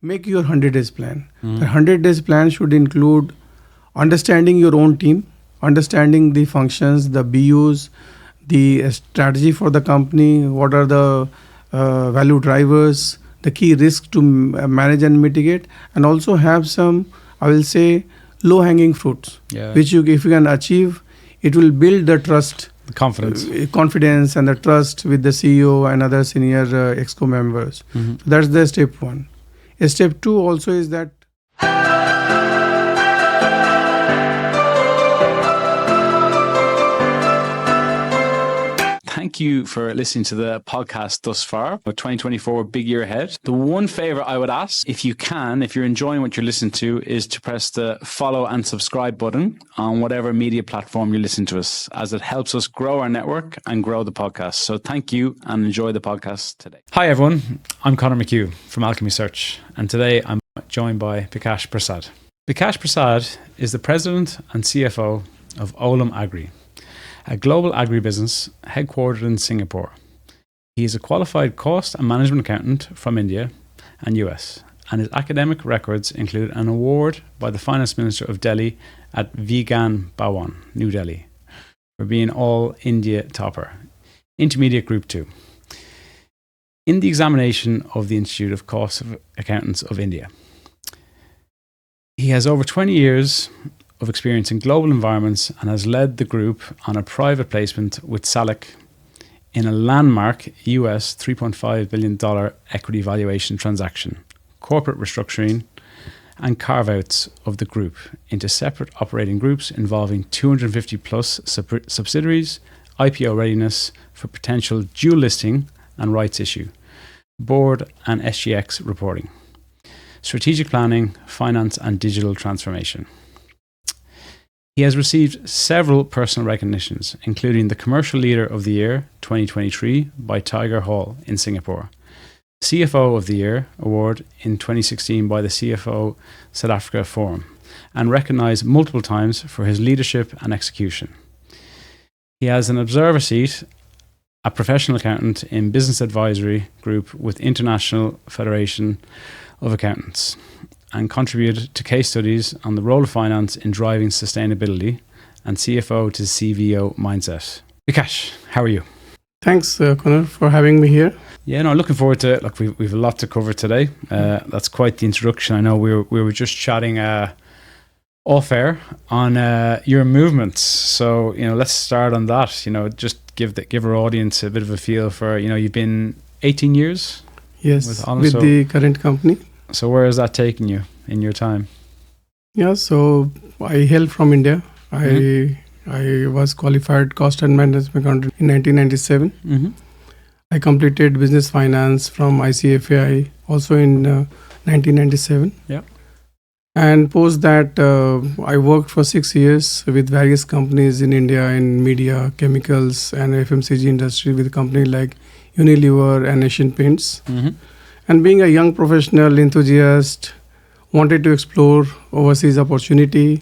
make your 100 days plan. The 100 days plan should include understanding your own team, understanding the functions, the BUs, the strategy for the company, what are the value drivers, the key risks to manage and mitigate, and also have some, I will say, low-hanging fruits, which if you can achieve, it will build the trust, the confidence and the trust with the CEO and other senior ExCo members. So that's the step one. Step two also is that Thank you for listening to the podcast thus far. 2024, big year ahead. The one favor I would ask, if you can, if you're enjoying what you're listening to, is to press the follow and subscribe button on whatever media platform you listen to us, as it helps us grow our network and grow the podcast. So thank you and enjoy the podcast today. Hi, everyone. I'm Conor McHugh from Alchemy Search, and today I'm joined by Bikash Prasad. Bikash Prasad is the president and CFO of Olam Agri, a global agribusiness headquartered in Singapore. He is a qualified cost and management accountant from India and US, and his academic records include an award by the Finance Minister of Delhi at Vigyan Bhawan, New Delhi, for being All India Topper, Intermediate Group 2, in the examination of the Institute of Cost Accountants of India. He has over 20 years of experience in global environments and has led the group on a private placement with SALIC in a landmark US $3.5 billion equity valuation transaction, corporate restructuring, and carve-outs of the group into separate operating groups involving 250 plus subsidiaries, IPO readiness for potential dual listing and rights issue, board and SGX reporting, strategic planning, finance and digital transformation. He has received several personal recognitions, including the Commercial Leader of the Year 2023 by Tiger Hall in Singapore, CFO of the Year award in 2016 by the CFO South Africa Forum, and recognized multiple times for his leadership and execution. He has an observer seat, a professional accountant in Business Advisory Group with International Federation of Accountants, and contributed to case studies on the role of finance in driving sustainability and CFO to CVO mindset. Bikash, how are you? Thanks, Conor, for having me here. Yeah, no, looking forward to it. Look, we've a lot to cover today. That's quite the introduction. I know we were just chatting off air on your movements. So, let's start on that. Just give our audience a bit of a feel for, you've been 18 years? Yes, with the current company. So where has that taken you in your time? Yeah, so I hail from India. I was qualified cost and management accountant in 1997. I completed business finance from ICFAI also in 1997. Yeah. And post that, I worked for 6 years with various companies in India in media, chemicals and FMCG industry with companies like Unilever and Asian Paints. And being a young professional enthusiast, wanted to explore overseas opportunity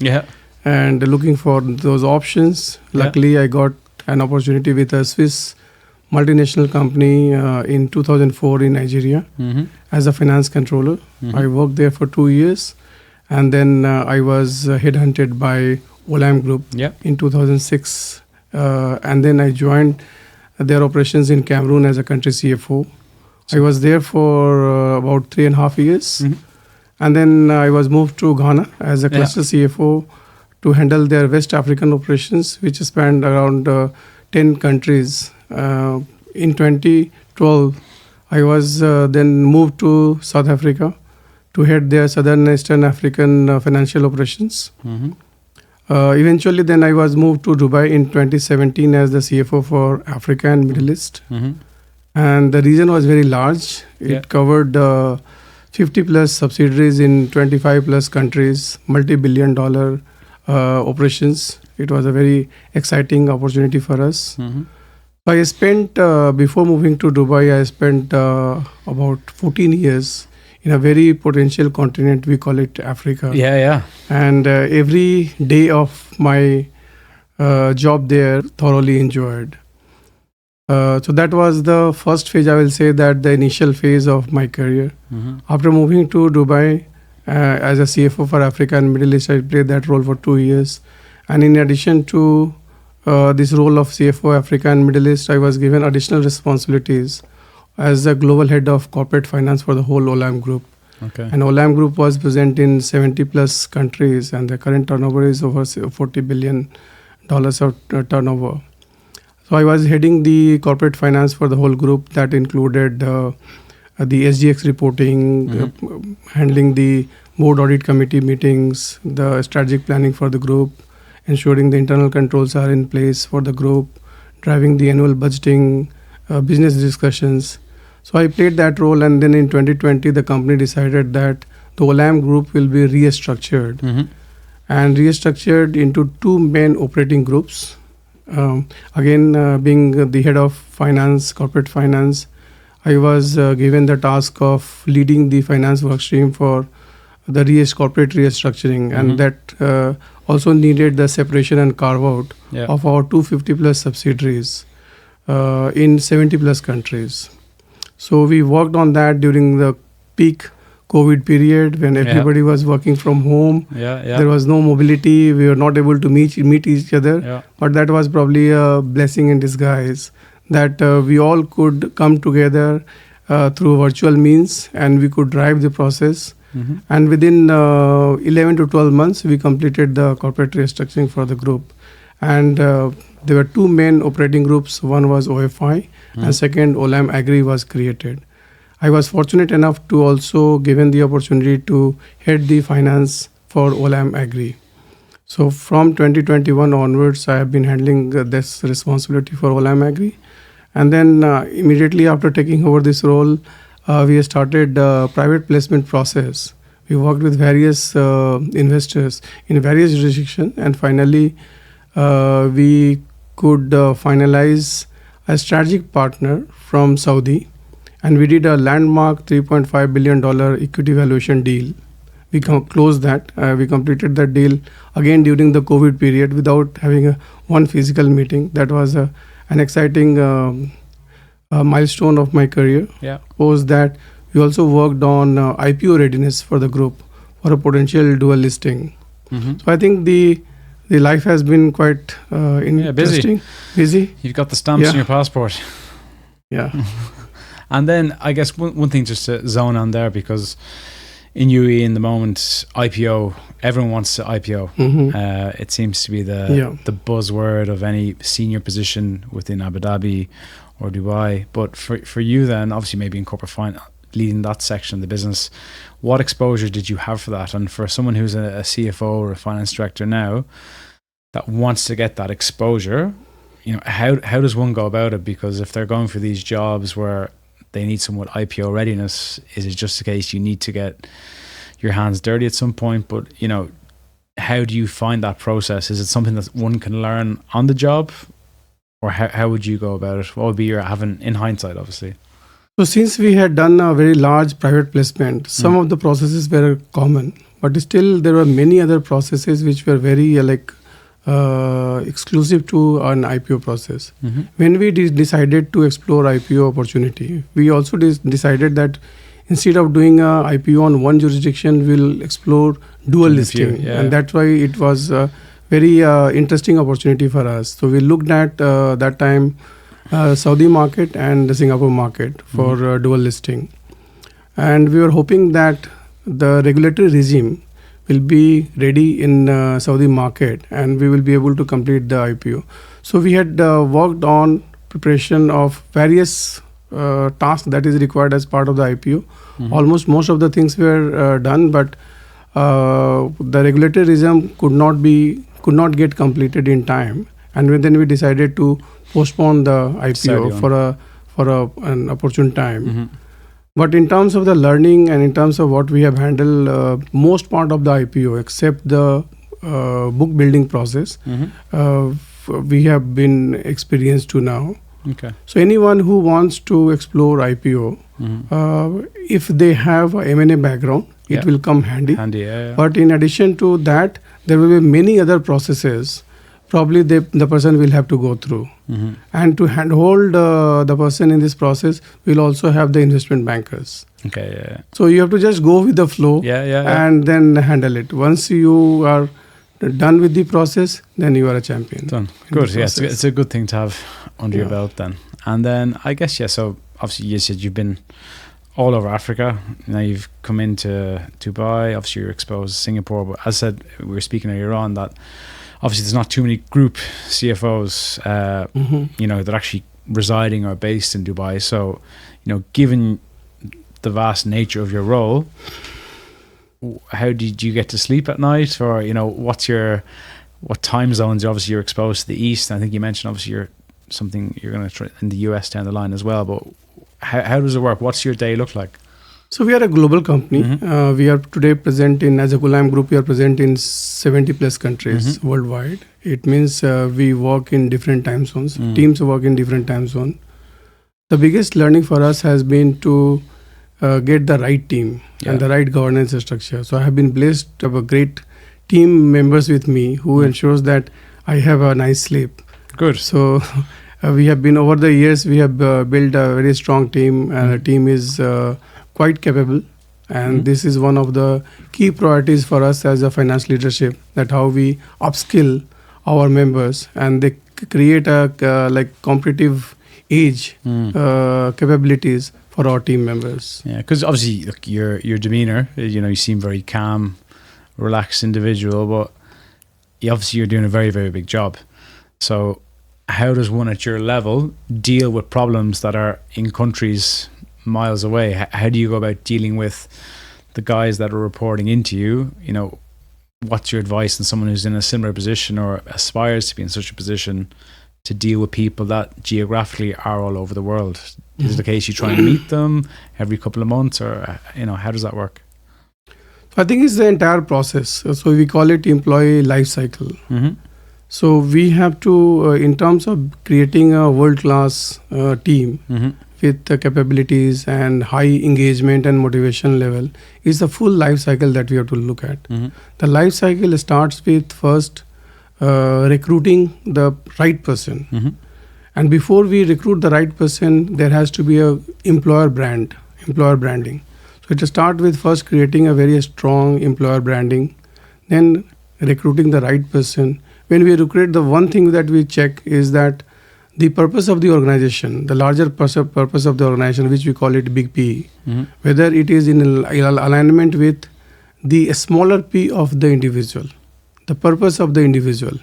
and looking for those options. Luckily, I got an opportunity with a Swiss multinational company in 2004 in Nigeria as a finance controller. I worked there for 2 years, and then I was headhunted by Olam Group in 2006. And then I joined their operations in Cameroon as a country CFO. I was there for about 3.5 years. And then I was moved to Ghana as a cluster CFO to handle their West African operations, which spanned around 10 countries. In 2012, I was then moved to South Africa to head their Southern Eastern African financial operations. Eventually, then I was moved to Dubai in 2017 as the CFO for Africa and Middle East. And the region was very large. It covered 50 plus subsidiaries in 25 plus countries, multi-billion dollar operations. It was a very exciting opportunity for us. I spent, before moving to Dubai, I spent about 14 years in a very potential continent. We call it Africa. And every day of my job there, thoroughly enjoyed. So that was the first phase, I will say, that the initial phase of my career. After moving to Dubai as a CFO for Africa and Middle East, I played that role for 2 years. And in addition to this role of CFO Africa and Middle East, I was given additional responsibilities as the global head of corporate finance for the whole Olam Group. Okay. And Olam Group was present in 70 plus countries, and the current turnover is over $40 billion of turnover. So I was heading the corporate finance for the whole group. That included the SGX reporting, handling the board audit committee meetings, the strategic planning for the group, ensuring the internal controls are in place for the group, driving the annual budgeting, business discussions. So I played that role, and then in 2020, the company decided that the Olam Group will be restructured and restructured into 2 main operating groups. Being the head of finance, corporate finance, I was given the task of leading the finance work stream for the corporate restructuring, and that also needed the separation and carve out of our 250 plus subsidiaries in 70 plus countries. So we worked on that during the peak COVID period when everybody was working from home. There was no mobility. We were not able to meet each other. But that was probably a blessing in disguise that we all could come together through virtual means, and we could drive the process. And within 11 to 12 months, we completed the corporate restructuring for the group. And there were 2 main operating groups. One was OFI, and second, Olam Agri was created. I was fortunate enough to also given the opportunity to head the finance for Olam Agri. So from 2021 onwards, I have been handling this responsibility for Olam Agri. And then immediately after taking over this role, we started a private placement process. We worked with various investors in various jurisdictions, and finally we could finalize a strategic partner from Saudi, and we did a landmark $3.5 billion equity valuation deal. We closed that. We completed that deal again during the COVID period without having one physical meeting. That was an exciting milestone of my career. Post that, we also worked on IPO readiness for the group for a potential dual listing. So I think the life has been quite interesting. Busy. You've got the stamps in your passport. And then I guess one thing just to zone on there, because in UAE in the moment, IPO, everyone wants to IPO. It seems to be the buzzword of any senior position within Abu Dhabi or Dubai. But for you then, obviously maybe in corporate finance, leading that section of the business, what exposure did you have for that? And for someone who's a CFO or a finance director now that wants to get that exposure, how does one go about it? Because if they're going for these jobs where they need somewhat IPO readiness, is it just a case you need to get your hands dirty at some point? But, how do you find that process? Is it something that one can learn on the job? Or how would you go about it? What would be your having in hindsight, obviously? So since we had done a very large private placement, some of the processes were common, but still there were many other processes which were very exclusive to an IPO process. When we decided to explore IPO opportunity, we also decided that instead of doing a IPO on one jurisdiction, we'll explore dual listing. And that's why it was a very interesting opportunity for us. So we looked at that time Saudi market and the Singapore market for dual listing. And we were hoping that the regulatory regime will be ready in Saudi market and we will be able to complete the IPO. So we had worked on preparation of various tasks that is required as part of the IPO. Almost most of the things were done, but the regulatory regime could not get completed in time. And then we decided to postpone the IPO for an opportune time. But in terms of the learning and in terms of what we have handled, most part of the IPO, except the book building process, we have been experienced to now. So anyone who wants to explore IPO, if they have a M&A background, it will come handy. But in addition to that, there will be many other processes probably the person will have to go through. And to handhold the person in this process, we'll also have the investment bankers. Okay, yeah. So you have to just go with the flow and then handle it. Once you are done with the process, then you are a champion. Done. Good. Yeah, it's a good thing to have under your belt then. And then I guess, so obviously you said you've been all over Africa. Now you've come into Dubai. Obviously you're exposed to Singapore. But as I said, we were speaking earlier on that obviously there's not too many group CFOs, that are actually residing or based in Dubai. So, given the vast nature of your role, how did you get to sleep at night? Or, what time zones? Obviously you're exposed to the East. I think you mentioned obviously you're going to try in the US down the line as well. But how does it work? What's your day look like? So we are a global company. We are today present as a Olam Group, we are present in 70 plus countries worldwide. It means we work in different time zones. Teams work in different time zones. The biggest learning for us has been to get the right team and the right governance structure. So I have been blessed to have a great team members with me who ensures that I have a nice sleep. Good. So we have been over the years, we have built a very strong team, and the team is quite capable. And this is one of the key priorities for us as a finance leadership, that how we upskill our members and they create a competitive edge capabilities for our team members. Yeah, because obviously look, your demeanor, you seem very calm, relaxed individual, but obviously you're doing a very, very big job. So how does one at your level deal with problems that are in countries miles away? How do you go about dealing with the guys that are reporting into you? What's your advice on someone who's in a similar position or aspires to be in such a position to deal with people that geographically are all over the world? Is it the case you try and meet them every couple of months, or how does that work? I think it's the entire process. So we call it employee life cycle. So we have to, in terms of creating a world-class team with the capabilities and high engagement and motivation level, is the full life cycle that we have to look at. The life cycle starts with first recruiting the right person. And before we recruit the right person, there has to be a employer branding. So it starts with first creating a very strong employer branding, then recruiting the right person. When we recruit, the one thing that we check is that the purpose of the organization, the larger purpose of the organization, which we call it big P, whether it is in alignment with the smaller P of the individual, the purpose of the individual.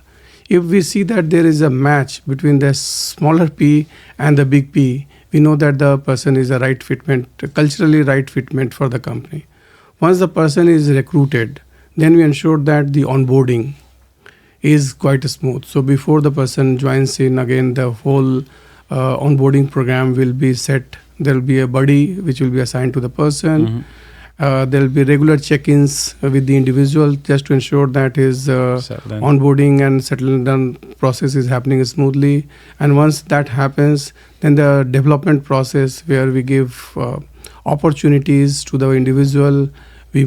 If we see that there is a match between the smaller P and the big P, we know that the person is a right fitment, culturally right fitment for the company. Once the person is recruited, then we ensure that the onboarding is quite smooth. So before the person joins in, again, the whole onboarding program will be set. There will be a buddy which will be assigned to the person. There will be regular check-ins with the individual just to ensure that his onboarding and settling down process is happening smoothly. And once that happens, then the development process where we give opportunities to the individual. We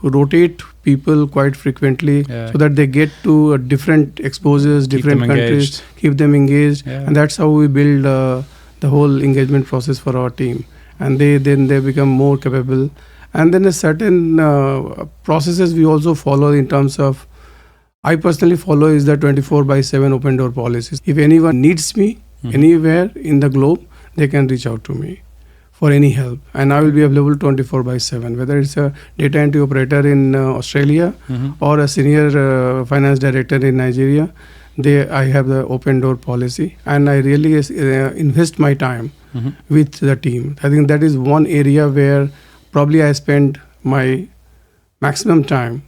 rotate people quite frequently so that they get to different exposures, different countries, keep them engaged. And that's how we build the whole engagement process for our team. And they become more capable. And then a certain processes we also follow in terms of, I personally follow is the 24/7 open door policies. If anyone needs me anywhere in the globe, they can reach out to me for any help. And I will be available 24/7, whether it's a data entry operator in Australia or a senior finance director in Nigeria. I have the open door policy, and I really invest my time with the team. I think that is one area where probably I spend my maximum time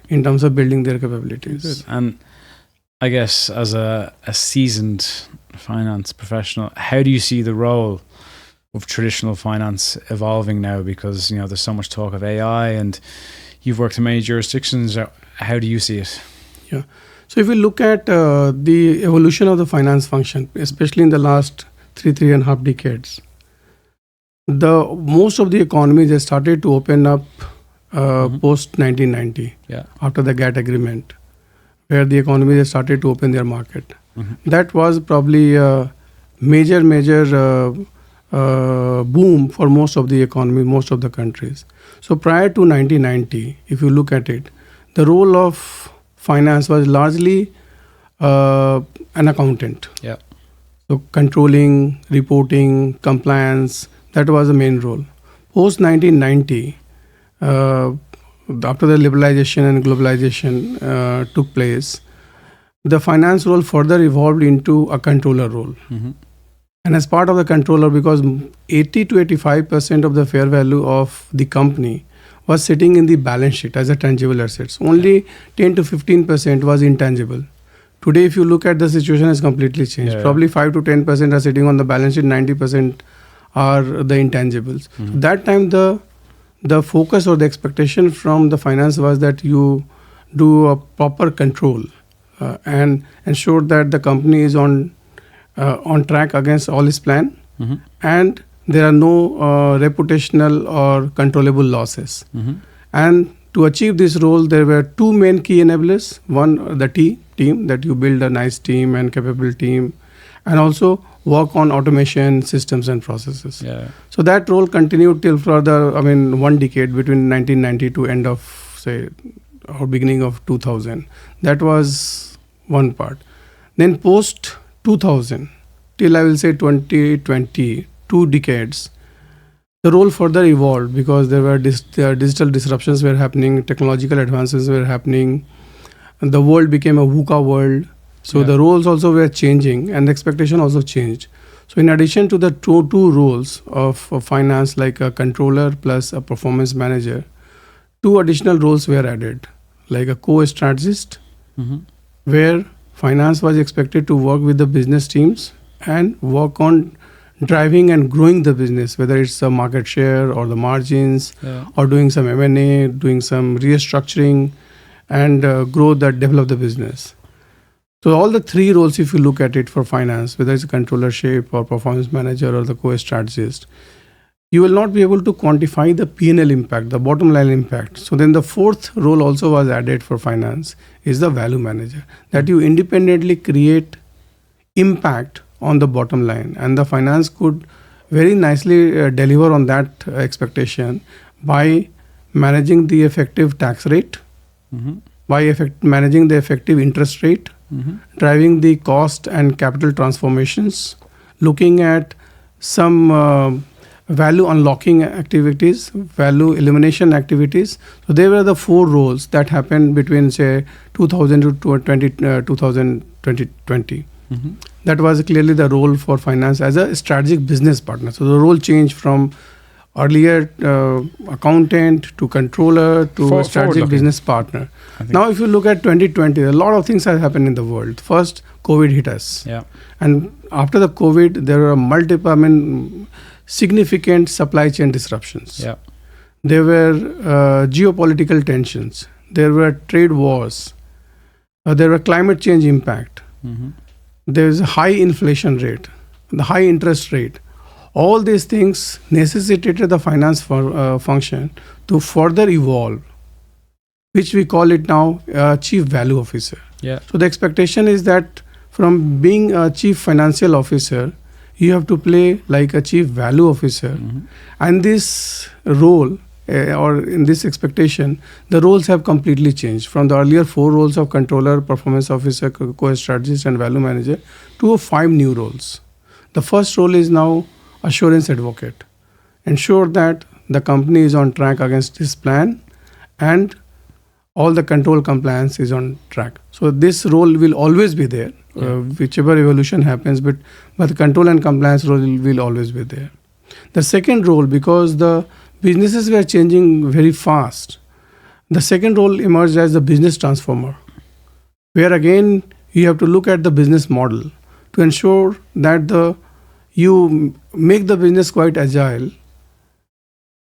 in terms of building their capabilities. Good. And I guess as a seasoned finance professional, how do you see the role of traditional finance evolving now? Because there's so much talk of AI, and you've worked in many jurisdictions. How do you see it? Yeah. So if we look at the evolution of the finance function, especially in the last three and a half decades, most of the economies have started to open up post 1990 after the GATT agreement, where the economy has started to open their market. That was probably a major boom for most of the economy, most of the countries. So prior to 1990, if you look at it, the role of finance was largely an accountant. Yeah. So controlling, reporting, compliance, that was the main role. Post 1990, after the liberalization and globalization took place, the finance role further evolved into a controller role. And as part of the controller, because 80 to 85% of the fair value of the company was sitting in the balance sheet as a tangible assets. Only 10 to 15% was intangible. Today, if you look at the situation, has completely changed. Probably 5 to 10% are sitting on the balance sheet, 90% are the intangibles. So that time, the focus or the expectation from the finance was that you do a proper control and ensure that the company is on track against all its plan, and there are no reputational or controllable losses. And to achieve this role, there were two main key enablers. One, the team, that you build a nice team and capable team, and also work on automation systems and processes. So that role continued till further, 1 decade, between 1990 to end of, say, or beginning of 2000. That was one part. Then post 2000 till I will say 2020, 2 decades, the role further evolved because there were digital disruptions were happening, technological advances were happening, and the world became a VUCA world. So the roles also were changing, and the expectation also changed. So in addition to the two roles of finance, like a controller plus a performance manager, 2 additional roles were added, like a co-strategist, where finance was expected to work with the business teams and work on driving and growing the business, whether it's the market share or the margins, or doing some M&A, doing some restructuring, and develop the business. So all the 3 roles, if you look at it for finance, whether it's a controllership or performance manager or the co-strategist, you will not be able to quantify the P&L impact, the bottom line impact. So then the 4th role also was added for finance, is the value manager, that you independently create impact on the bottom line, and the finance could very nicely deliver on that expectation by managing the effective tax rate, by managing the effective interest rate, driving the cost and capital transformations, looking at some value unlocking activities, value elimination activities. So they were the 4 roles that happened between, say, 2000 to 2020. That was clearly the role for finance as a strategic business partner. So the role changed from earlier accountant to controller to strategic business partner. Now, if you look at 2020, a lot of things have happened in the world. First, COVID hit us. And after the COVID, there were multiple, significant supply chain disruptions. There were geopolitical tensions. There were trade wars. There were climate change impact. There is a high inflation rate, the high interest rate. All these things necessitated the finance function to further evolve, which we call it now Chief Value Officer. So the expectation is that from being a Chief Financial Officer, you have to play like a Chief Value Officer. And this role, or in this expectation, the roles have completely changed from the earlier 4 roles of controller, performance officer, co-strategist, and value manager to 5 new roles. The first role is now assurance advocate. Ensure that the company is on track against this plan and all the control compliance is on track. So this role will always be there, whichever evolution happens, but the control and compliance role will always be there. The second role, because the businesses were changing very fast, the second role emerged as the business transformer, where again you have to look at the business model to ensure that you make the business quite agile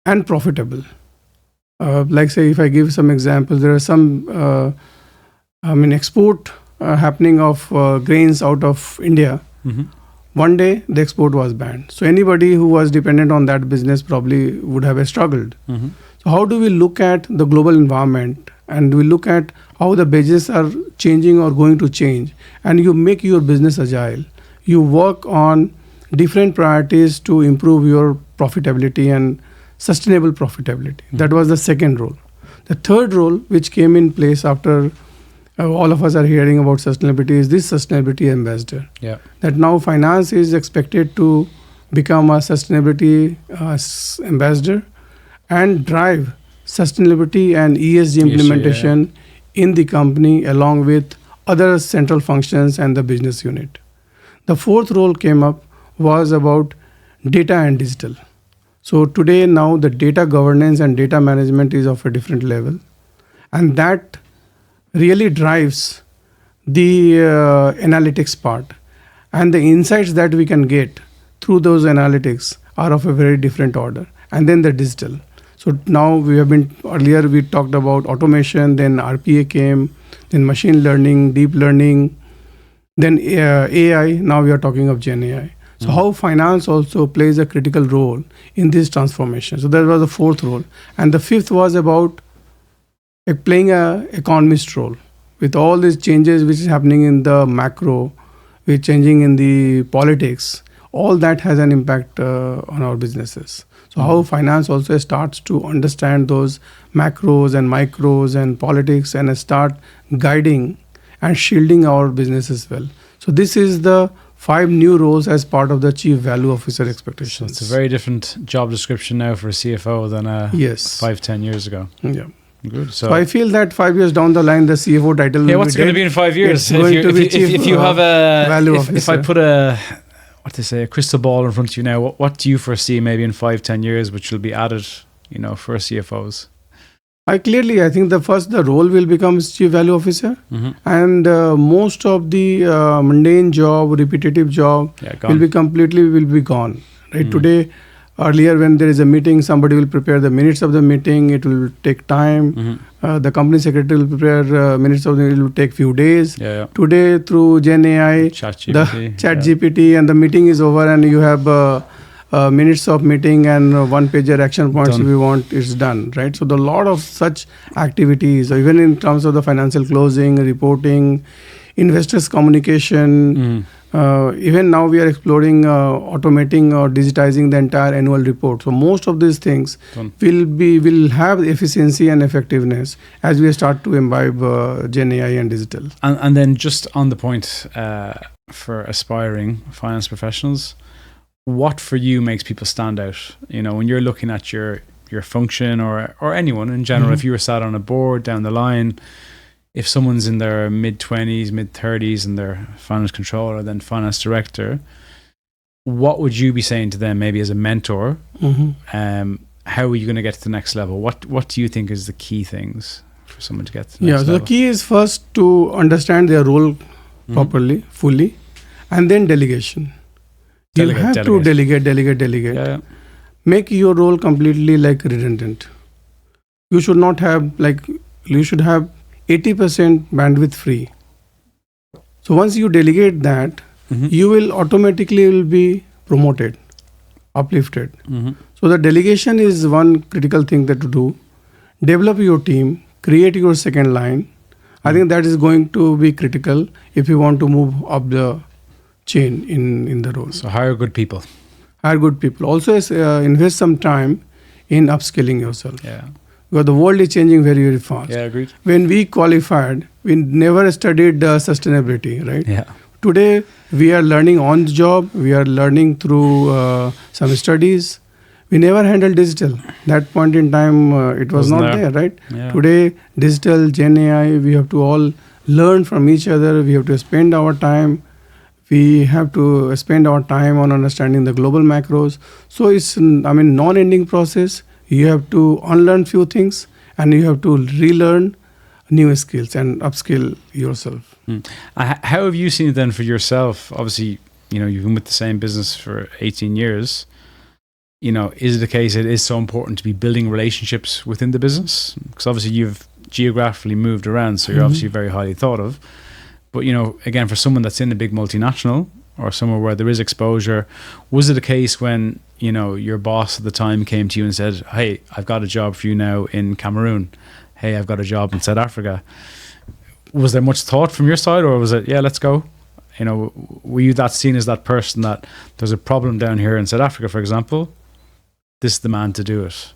and profitable. Like say, if I give some examples, there are some export happening of grains out of India. One day the export was banned. So anybody who was dependent on that business probably would have struggled. So how do we look at the global environment and we look at how the business are changing or going to change, and you make your business agile. You work on different priorities to improve your profitability and sustainable profitability. That was the second role. The third role, which came in place after all of us are hearing about sustainability, is this sustainability ambassador. Yeah. That now finance is expected to become a sustainability ambassador and drive sustainability and ESG implementation in the company along with other central functions and the business unit. The fourth role came up was about data and digital. So today now the data governance and data management is of a different level, and that really drives the analytics part, and the insights that we can get through those analytics are of a very different order. And then the digital. So now earlier we talked about automation, then RPA came, then machine learning, deep learning, then AI, now we are talking of Gen AI. So how finance also plays a critical role in this transformation. So that was the fourth role. And the fifth was about playing a economist role. With all these changes which is happening in the macro, with changing in the politics, all that has an impact on our businesses. So how finance also starts to understand those macros and micros and politics and start guiding and shielding our business as well. So this is the 5 new roles as part of the Chief Value Officer expectations. So it's a very different job description now for a CFO than 5-10 years ago. Yeah. Good. So I feel that 5 years down the line, the CFO title will be what's going to be in 5 years? If you have a value officer. If I put a crystal ball in front of you now, what do you foresee maybe in 5-10 years, which will be added, for CFOs? I think the role will become Chief Value Officer, and most of the mundane job, repetitive job will be gone. Right? Today, earlier when there is a meeting, somebody will prepare the minutes of the meeting. It will take time. The company secretary will prepare minutes of the meeting. It will take few days. Today, through Gen AI, the Chat GPT, and the meeting is over, and you have minutes of meeting and one-pager action points if you want, it's done, right? So the lot of such activities, even in terms of the financial closing, reporting, investors communication, even now we are exploring automating or digitizing the entire annual report. So most of these things will have efficiency and effectiveness as we start to imbibe Gen AI and digital. And then just on the point for aspiring finance professionals, what for you makes people stand out? When you're looking at your function or anyone in general, if you were sat on a board down the line, if someone's in their mid-20s, mid-30s and they're finance controller, then finance director, what would you be saying to them maybe as a mentor? How are you going to get to the next level? What do you think is the key things for someone to get to the next level? The key is first to understand their role properly, fully, and then delegation. You have to delegate. Make your role completely redundant. You should not have you should have 80% bandwidth free. So once you delegate that, you will automatically be promoted, uplifted. So the delegation is one critical thing that to do. Develop your team, create your second line. I think that is going to be critical if you want to move up the chain in the role. So hire good people. Also invest some time in upskilling yourself. Yeah. Because the world is changing very, very fast. Yeah, agreed. When we qualified, we never studied sustainability, right? Yeah. Today, we are learning on the job. We are learning through some studies. We never handled digital. That point in time, it was not there, right? Yeah. Today, digital, Gen AI, we have to all learn from each other. We have to spend our time. We have to spend our time on understanding the global macros. So it's, non-ending process. You have to unlearn few things and you have to relearn new skills and upskill yourself. How have you seen it then for yourself? Obviously, you've been with the same business for 18 years. Is it the case it is so important to be building relationships within the business? Because obviously you've geographically moved around, so you're obviously very highly thought of. But, again, for someone that's in a big multinational or somewhere where there is exposure, was it a case when, your boss at the time came to you and said, hey, I've got a job for you now in Cameroon. hey, I've got a job in South Africa. Was there much thought from your side, or was it, yeah, let's go? You know, were you that seen as that person that there's a problem down here in South Africa, for example? This is the man to do it.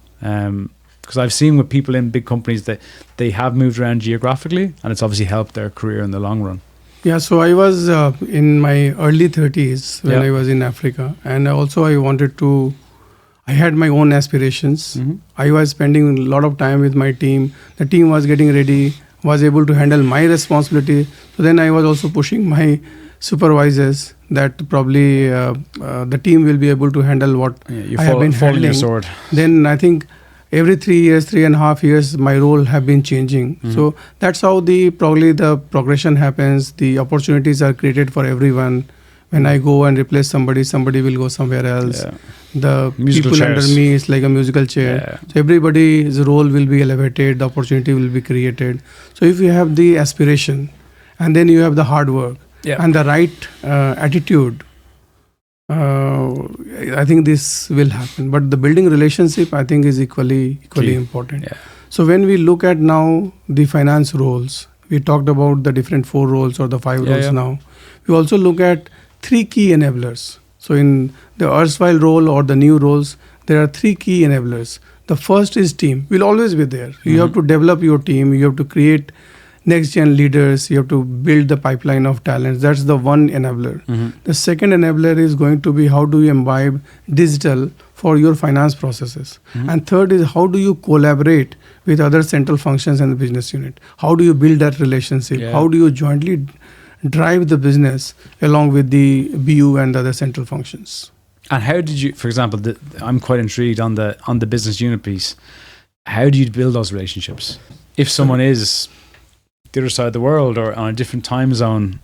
Because I've seen with people in big companies that they have moved around geographically, and it's obviously helped their career in the long run. Yeah, so I was in my early 30s when I was in Africa, and also I had my own aspirations. I was spending a lot of time with my team. The team was getting ready, was able to handle my responsibility. So then I was also pushing my supervisors that probably the team will be able to handle what I have been handling. Your sword. Then I think every 3.5 years, my role have been changing. So that's how probably the progression happens. The opportunities are created for everyone. When I go and replace somebody will go somewhere else. Yeah. The musical people chairs. Under me is like a musical chair. Yeah. So everybody's role will be elevated. The opportunity will be created. So if you have the aspiration, and then you have the hard work and the right attitude, I think this will happen. But the building relationship, I think, is equally important. Yeah. So when we look at now the finance roles, we talked about the different 4 roles or the 5 roles now. We also look at 3 key enablers. So in the erstwhile role or the new roles, there are 3 key enablers. The first is team. Will always be there. You have to develop your team. You have to create next-gen leaders. You have to build the pipeline of talents. That's the one enabler. The second enabler is going to be how do you imbibe digital for your finance processes. And third is how do you collaborate with other central functions and the business unit. How do you build that relationship? Yeah. How do you jointly drive the business along with the BU and the other central functions? And how did you, for example, I'm quite intrigued on the business unit piece. How do you build those relationships? If someone is the other side of the world or on a different time zone,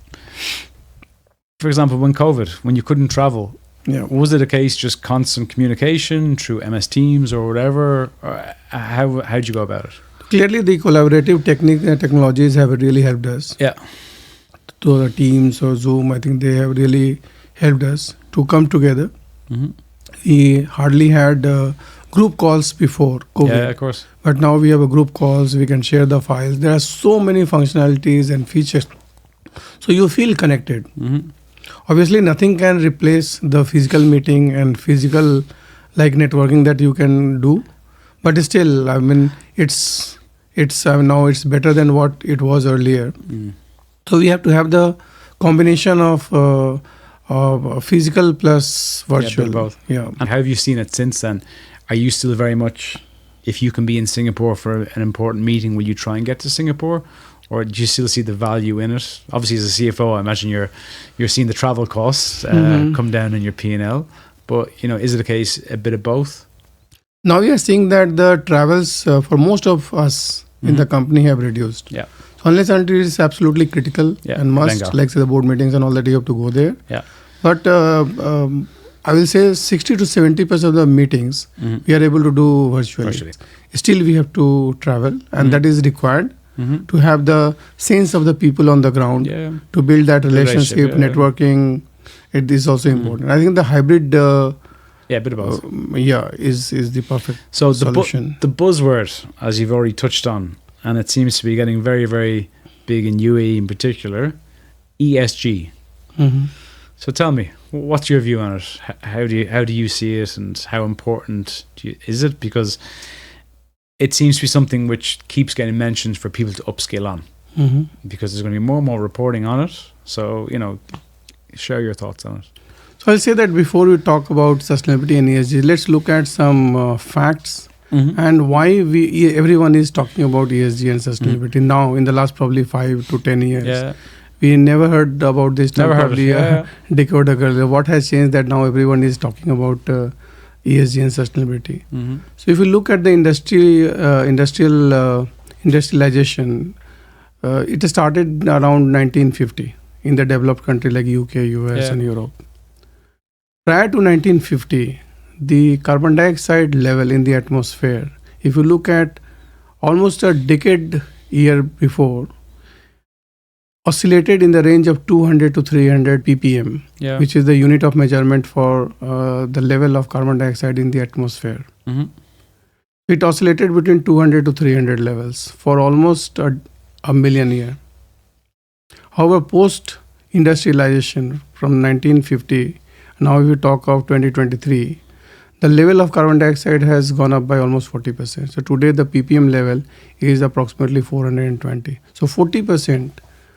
for example, when you couldn't travel, was it a case just constant communication through MS Teams or whatever? Or how did you go about it? Clearly, the collaborative technologies have really helped us. Yeah. To the Teams or Zoom, I think they have really helped us to come together. We hardly had group calls before COVID. Yeah, of course. But now we have a group calls, we can share the files. There are so many functionalities and features. So you feel connected. Obviously, nothing can replace the physical meeting and physical networking that you can do. But still, I mean, it's now it's better than what it was earlier. So we have to have the combination of physical plus virtual. Both. Yeah. And how have you seen it since then? Are you still very much, if you can be in Singapore for an important meeting, will you try and get to Singapore? Or do you still see the value in it? Obviously, as a CFO, I imagine you're seeing the travel costs come down in your P&L. But, is it a case, a bit of both? Now we are seeing that the travels for most of us in the company have reduced. Yeah. So unless until it is absolutely critical and must, like say the board meetings and all that, you have to go there. Yeah. But I will say 60 to 70% of the meetings we are able to do virtually. Still, we have to travel, and that is required to have the sense of the people on the ground, to build that relationship, networking. It is also important. I think the hybrid, a bit of both. Is the perfect solution. The buzzword, as you've already touched on, and it seems to be getting very, very big in UAE in particular, ESG. So tell me, what's your view on it? How do you see it, and how important is it? Because it seems to be something which keeps getting mentioned for people to upskill on, because there's going to be more and more reporting on it. So, share your thoughts on it. So I'll say that before we talk about sustainability and ESG, let's look at some facts and why everyone is talking about ESG and sustainability now in the last probably 5 to 10 years. Yeah. We never heard about this term probably a decade ago. What has changed that now everyone is talking about ESG and sustainability? So if you look at the industrialization, it started around 1950 in the developed country like UK, US and Europe. Prior to 1950, the carbon dioxide level in the atmosphere, if you look at almost a decade year before, oscillated in the range of 200 to 300 ppm, which is the unit of measurement for the level of carbon dioxide in the atmosphere. It oscillated between 200 to 300 levels for almost a million years. However, post-industrialization from 1950, now if you talk of 2023, the level of carbon dioxide has gone up by almost 40%. So today the ppm level is approximately 420. So 40%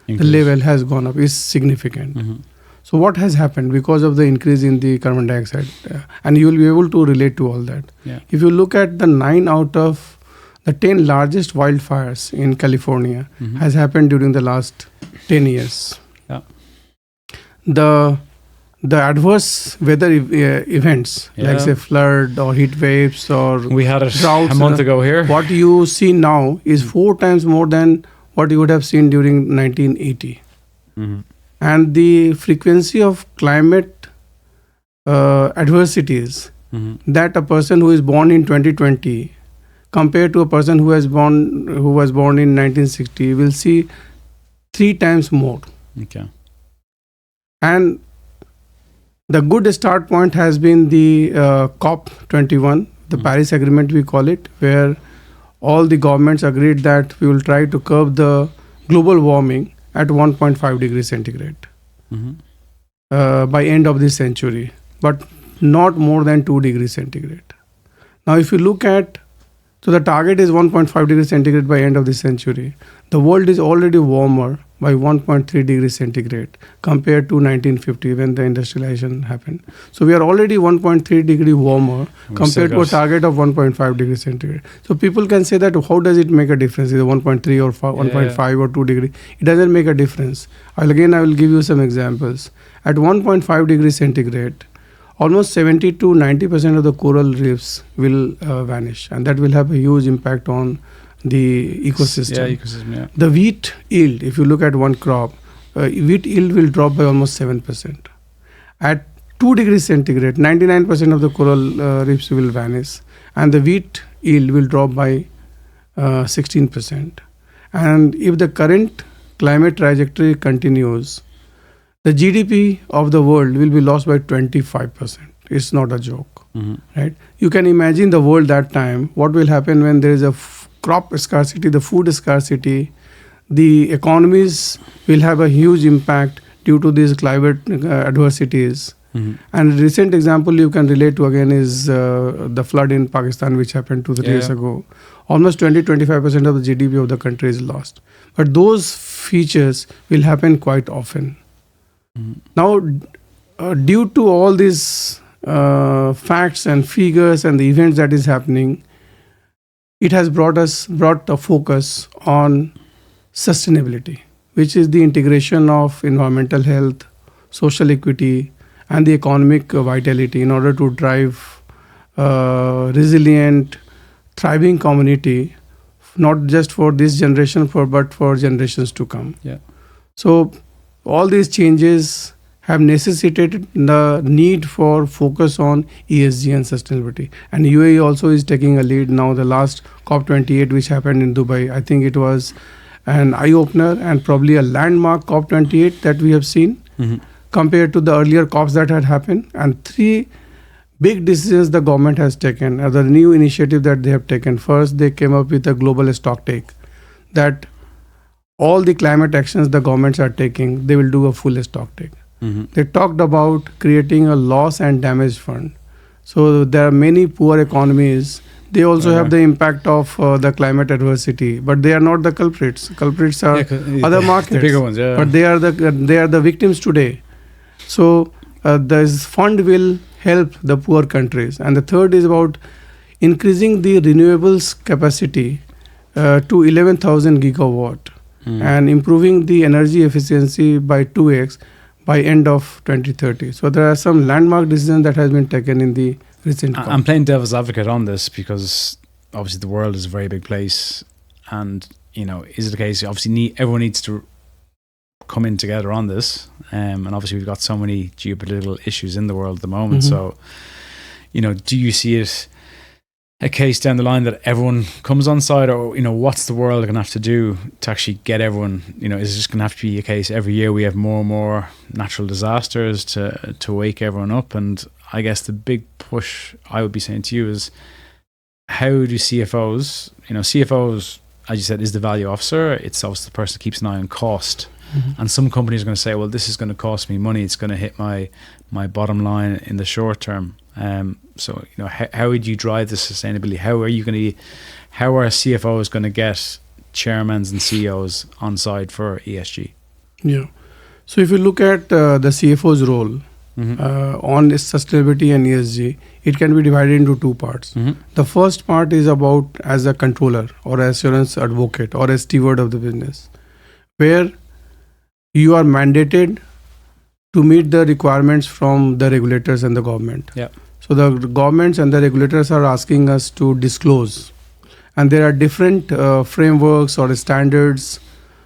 the level has gone up, is significant. So what has happened because of the increase in the carbon dioxide? And you will be able to relate to all that. If you look at the 9 out of the 10 largest wildfires in California has happened during the last 10 years. The adverse weather events like say flood or heat waves or we had it droughts, a month ago here. What you see now is 4 times more than what you would have seen during 1980. And the frequency of climate adversities that a person who is born in 2020 compared to a person who was born in 1960 will see 3 times more. And the good start point has been the COP21, the Paris Agreement we call it, where all the governments agreed that we will try to curb the global warming at 1.5 degrees centigrade by end of this century, but not more than 2 degrees centigrade. Now, if you look at, so the target is 1.5 degrees centigrade by end of this century. The world is already warmer by 1.3 degrees centigrade compared to 1950 when the industrialization happened. So we are already 1.3 degree warmer compared to a target of 1.5 degrees centigrade. So people can say that how does it make a difference, either 1.3 or 1.5 or 2 degree? It doesn't make a difference. I will give you some examples. At 1.5 degrees centigrade, almost 70 to 90% of the coral reefs will vanish, and that will have a huge impact on the ecosystem. The wheat yield, if you look at one crop, wheat yield will drop by almost 7%. At 2 degrees centigrade, 99% of the coral reefs will vanish, and the wheat yield will drop by 16%. And if the current climate trajectory continues, the GDP of the world will be lost by 25%. It's not a joke, right? You can imagine the world that time, what will happen when there is a crop scarcity, the food scarcity, the economies will have a huge impact due to these climate adversities. And recent example you can relate to again is the flood in Pakistan, which happened 2-3 years ago. Almost 20-25% of the GDP of the country is lost. But those features will happen quite often. Now, due to all these facts and figures and the events that is happening, it has brought a focus on sustainability, which is the integration of environmental health, social equity, and the economic vitality in order to drive resilient, thriving community, not just for this generation, but for generations to come. So all these changes have necessitated the need for focus on ESG and sustainability. And UAE also is taking a lead now. The last COP28, which happened in Dubai, I think it was an eye-opener and probably a landmark COP28 that we have seen compared to the earlier COPs that had happened. And 3 big decisions the government has taken, the new initiative that they have taken. First, they came up with a global stocktake that all the climate actions the governments are taking, they will do a full stocktake. They talked about creating a loss and damage fund. So there are many poor economies. They also have the impact of the climate adversity, but they are not the culprits. Culprits are other markets, the bigger ones, but they are the victims today. So this fund will help the poor countries. And the third is about increasing the renewables capacity to 11,000 gigawatt and improving the energy efficiency by 2x by end of 2030. So there are some landmark decisions that has been taken in the recent COP. I'm playing devil's advocate on this because obviously the world is a very big place, and is it the case? Obviously, everyone needs to come in together on this, and obviously we've got so many geopolitical issues in the world at the moment. So, do you see it a case down the line that everyone comes on side, or what's the world going to have to do to actually get everyone? Is it just going to have to be a case every year we have more and more natural disasters to wake everyone up? And I guess the big push I would be saying to you is, how do CFOs, CFOs, as you said, is the value officer. It's also the person that keeps an eye on cost. And some companies are going to say, well, this is going to cost me money. It's going to hit my bottom line in the short term. So, how would you drive the sustainability? How are CFOs going to get chairmen and CEOs on side for ESG? Yeah. So if you look at the CFO's role on sustainability and ESG, it can be divided into two parts. The first part is about as a controller or assurance advocate or a steward of the business, where you are mandated to meet the requirements from the regulators and the government. Yeah. So the governments and the regulators are asking us to disclose, and there are different frameworks or standards.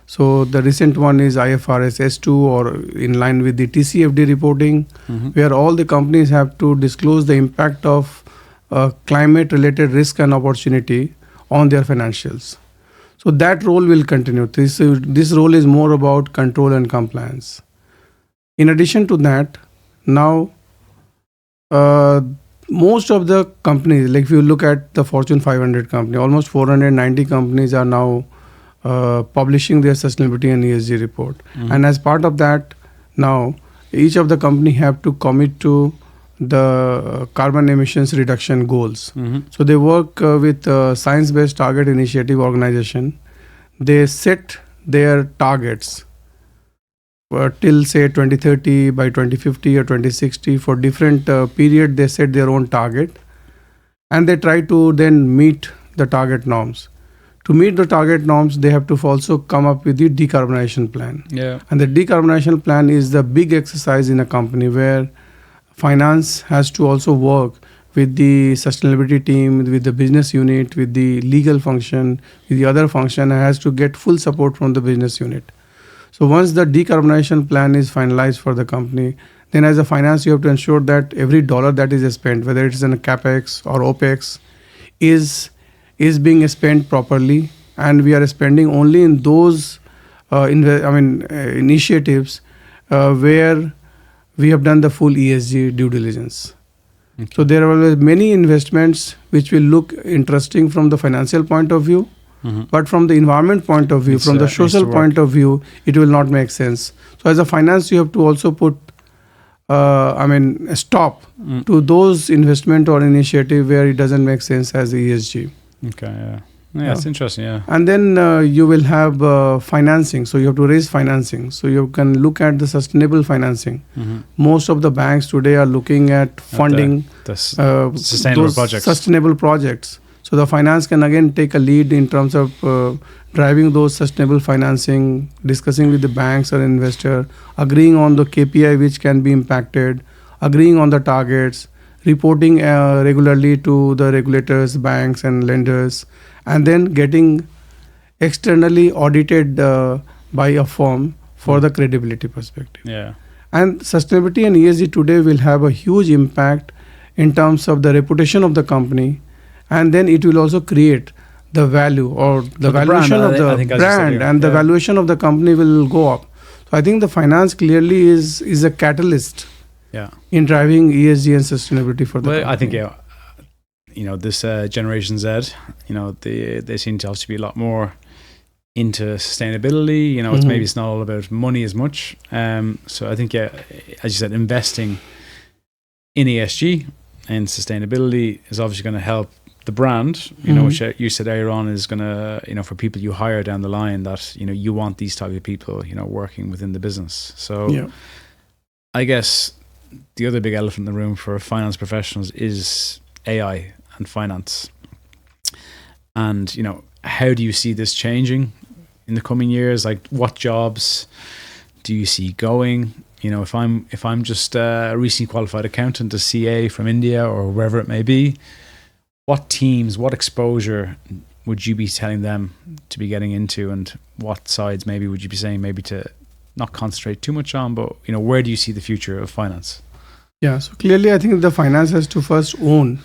So the recent one is IFRS S2, or in line with the TCFD reporting, where all the companies have to disclose the impact of climate-related risk and opportunity on their financials. So that role will continue. This role is more about control and compliance. In addition to that, now most of the companies, like if you look at the Fortune 500 company, almost 490 companies are now publishing their sustainability and ESG report. And as part of that, now each of the company have to commit to the carbon emissions reduction goals. So they work with Science-Based Target Initiative organization. They set their targets till say 2030, by 2050 or 2060. For different period, they set their own target, and they try to then meet the target norms. To meet the target norms, they have to also come up with the decarbonization plan. Yeah. And the decarbonization plan is the big exercise in a company where finance has to also work with the sustainability team, with the business unit, with the legal function, with the other function, and has to get full support from the business unit. So once the decarbonization plan is finalized for the company, then as a finance, you have to ensure that every dollar that is spent, whether it is in a CapEx or OpEx, is being spent properly, and we are spending only in those initiatives where we have done the full ESG due diligence. Okay. So there are many investments which will look interesting from the financial point of view, but from the environment point of view, from the social point of view, it will not make sense. So as a finance, you have to also put a stop to those investment or initiative where it doesn't make sense as ESG. Okay, yeah, it's interesting, yeah. And then you will have financing. So you have to raise financing. So you can look at the sustainable financing. Most of the banks today are looking at funding the sustainable projects. Sustainable projects. So the finance can again take a lead in terms of driving those sustainable financing, discussing with the banks or investor, agreeing on the KPI which can be impacted, agreeing on the targets, reporting regularly to the regulators, banks and lenders, and then getting externally audited by a firm for the credibility perspective. Yeah. And sustainability and ESG today will have a huge impact in terms of the reputation of the company, and then it will also create the value or the valuation of the brand, and the valuation of the company will go up. So I think the finance clearly is a catalyst in driving ESG and sustainability for the company. I think, this Generation Z, they seem to also be a lot more into sustainability. It's not all about money as much. So I think, as you said, investing in ESG and sustainability is obviously going to help the brand, which you said earlier on is going to, for people you hire down the line, that, you want these type of people, working within the business. So I guess the other big elephant in the room for finance professionals is AI and finance. And, how do you see this changing in the coming years? Like, what jobs do you see going? If I'm just a recently qualified accountant, a CA from India or wherever it may be, what teams, what exposure would you be telling them to be getting into, and what sides maybe would you be saying maybe to not concentrate too much on, but where do you see the future of finance? Yeah, so clearly I think the finance has to first own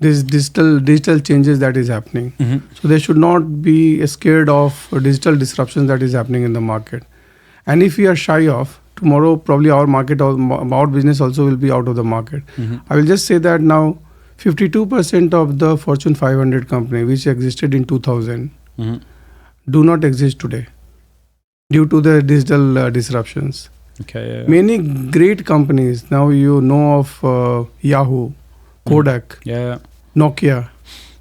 this digital changes that is happening. So they should not be scared of digital disruptions that is happening in the market. And if we are shy of, tomorrow probably our business also will be out of the market. I will just say that now 52% of the Fortune 500 company which existed in 2000 Mm-hmm. do not exist today due to the digital disruptions. Okay. Yeah. Many great companies, now you know of Yahoo, Kodak, Yeah. Nokia,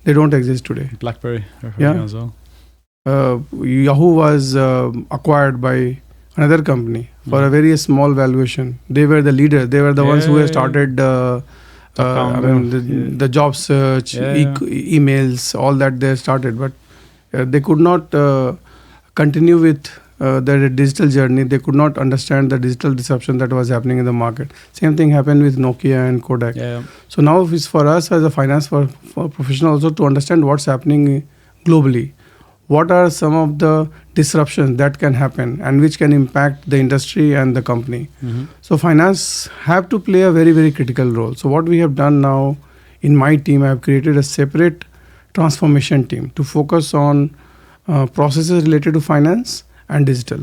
they don't exist today. BlackBerry. Yeah. As well. Yahoo was acquired by another company for a very small valuation. They were the leaders. They were the ones who had started the job search, emails, all that they started. But they could not continue with their digital journey. They could not understand the digital disruption that was happening in the market. Same thing happened with Nokia and Kodak. Yeah. So now it's for us as a finance for professional also to understand what's happening globally. What are some of the disruptions that can happen and which can impact the industry and the company? Mm-hmm. So finance have to play a very, very critical role. So what we have done now in my team, I have created a separate transformation team to focus on processes related to finance and digital.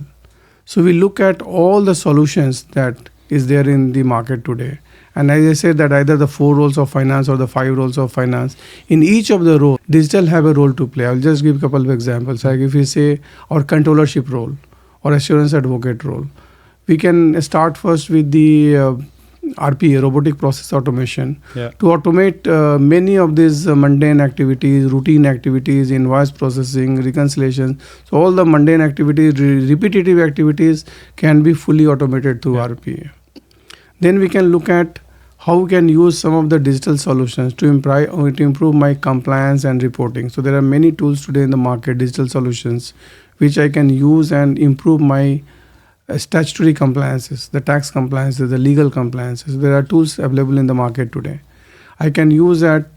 So we look at all the solutions that is there in the market today. And as I said that either the 4 roles of finance or the 5 roles of finance, in each of the roles, digital have a role to play. I'll just give a couple of examples. Like if we say our controllership role or assurance advocate role, we can start first with the RPA, robotic process automation, to automate many of these mundane activities, routine activities, invoice processing, reconciliation. So all the mundane activities, repetitive activities can be fully automated through RPA. Then we can look at how we can use some of the digital solutions to improve my compliance and reporting. So there are many tools today in the market, digital solutions, which I can use and improve my statutory compliances, the tax compliances, the legal compliances. There are tools available in the market today. I can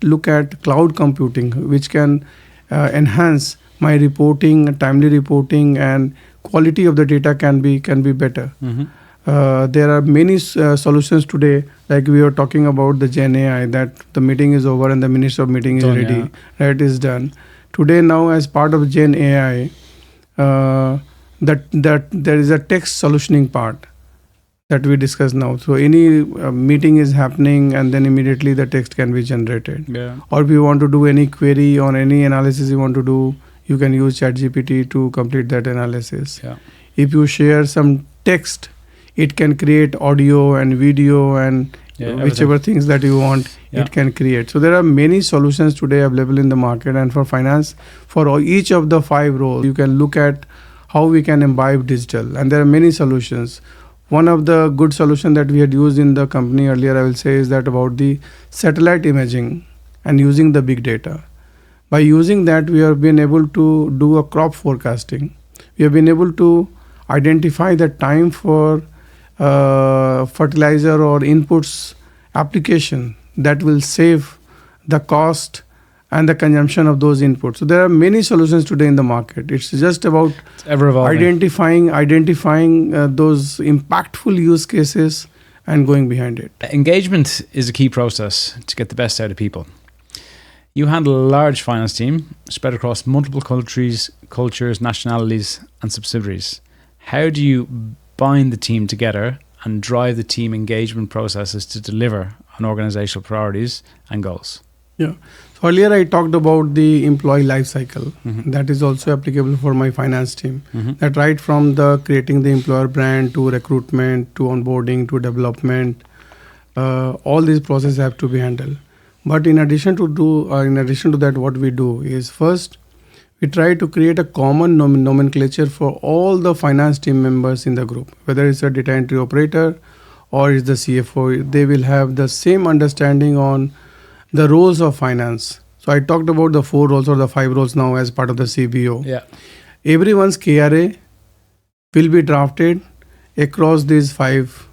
look at cloud computing, which can enhance my reporting, timely reporting, and quality of the data can be better. Mm-hmm. There are many solutions today, like we were talking about the Gen AI, that the meeting is over and the minutes of meeting is ready, right, is done. Today now as part of Gen AI, that there is a text solutioning part that we discuss now. So any meeting is happening and then immediately the text can be generated. Yeah. Or if you want to do any query or any analysis you want to do, you can use ChatGPT to complete that analysis. Yeah. If you share some text, it can create audio and video and whichever things that you want, it can create. So there are many solutions today available in the market, and for finance, for each of the 5 roles, you can look at how we can imbibe digital, and there are many solutions. One of the good solutions that we had used in the company earlier, I will say, is that about the satellite imaging and using the big data. By using that, we have been able to do a crop forecasting. We have been able to identify the time for fertilizer or inputs application that will save the cost and the consumption of those inputs. So there are many solutions today in the market. It's just about identifying those impactful use cases and going behind it. Engagement is a key process to get the best out of people. You handle a large finance team spread across multiple countries, cultures, nationalities, and subsidiaries. How do you bind the team together and drive the team engagement processes to deliver on organizational priorities and goals? Yeah. So earlier I talked about the employee life cycle. Mm-hmm. That is also applicable for my finance team. Mm-hmm. That right from the creating the employer brand to recruitment to onboarding to development, all these processes have to be handled. But in addition to that, what we do is first we try to create a common nomenclature for all the finance team members in the group, whether it's a data entry operator or it's the CFO. They will have the same understanding on the roles of finance. So I talked about the 4 roles or the 5 roles now as part of the CBO. Yeah. Everyone's KRA will be drafted across these 5